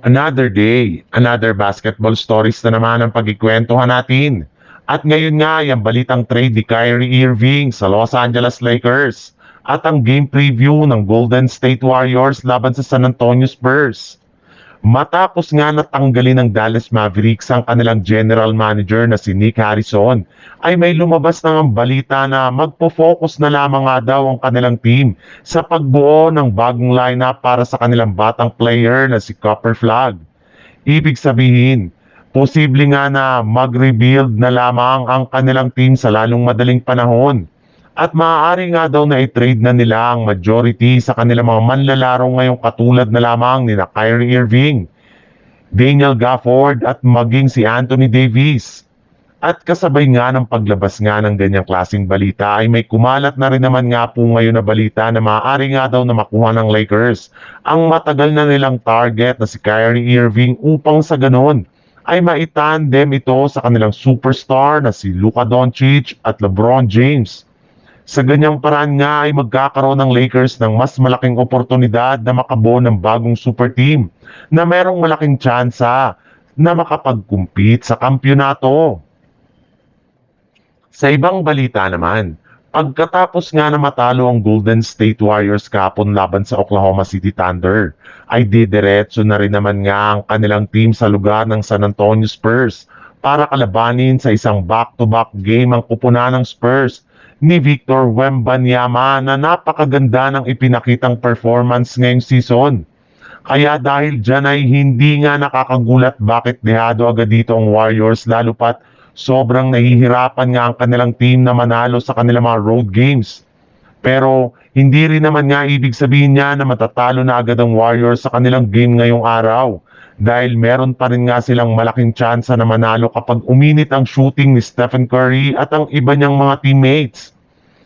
Another day, another basketball stories na naman ang pagkikwentuhan natin. At ngayon nga, yung balitang trade ni Kyrie Irving sa Los Angeles Lakers at ang game preview ng Golden State Warriors laban sa San Antonio Spurs. Matapos nga natanggalin ng Dallas Mavericks ang kanilang general manager na si Nick Harrison, ay may lumabas na ang balita na magpo-focus na lamang nga daw ang kanilang team sa pagbuo ng bagong lineup para sa kanilang batang player na si Copper Flag. Ibig sabihin, posible nga na mag-rebuild na lamang ang kanilang team sa lalong madaling panahon. At maaari nga daw na i-trade na nila ang majority sa kanilang mga manlalaro ngayong katulad na lamang ni Kyrie Irving, Daniel Gafford at maging si Anthony Davis. At kasabay nga ng paglabas nga ng ganyang klaseng balita ay may kumalat na rin naman nga po ngayon na balita na maaari nga daw na makuha ng Lakers ang matagal na nilang target na si Kyrie Irving upang sa ganon ay maitandem ito sa kanilang superstar na si Luka Doncic at LeBron James. Sa ganyang paraan nga ay magkakaroon ng Lakers ng mas malaking oportunidad na makabuo ng bagong super team na merong malaking tsansa na makapag-compete sa kampyonato. Sa ibang balita naman, pagkatapos nga na matalo ang Golden State Warriors kahapon laban sa Oklahoma City Thunder, ay didiretso na rin naman nga ang kanilang team sa lugar ng San Antonio Spurs para kalabanin sa isang back-to-back game ang kupunan ng Spurs ni Victor Wembanyama na napakaganda ng ipinakitang performance ngayong season. Kaya dahil dyan ay hindi nga nakakagulat bakit dehado agad dito ang Warriors lalo pat sobrang nahihirapan nga ang kanilang team na manalo sa kanilang mga road games. Pero hindi rin naman nga ibig sabihin niya na matatalo na agad ang Warriors sa kanilang game ngayong araw. Dahil meron pa rin nga silang malaking tsansa na manalo kapag uminit ang shooting ni Stephen Curry at ang iba niyang mga teammates.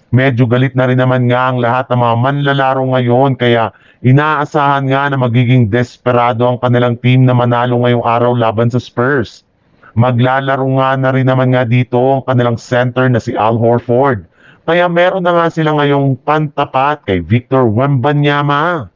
Medyo galit na rin naman nga ang lahat ng mga manlalaro ngayon kaya inaasahan nga na magiging desperado ang kanilang team na manalo ngayong araw laban sa Spurs. Maglalaro nga na rin naman nga dito ang kanilang center na si Al Horford. Kaya meron na nga sila ngayong pantapat kay Victor Wembanyama.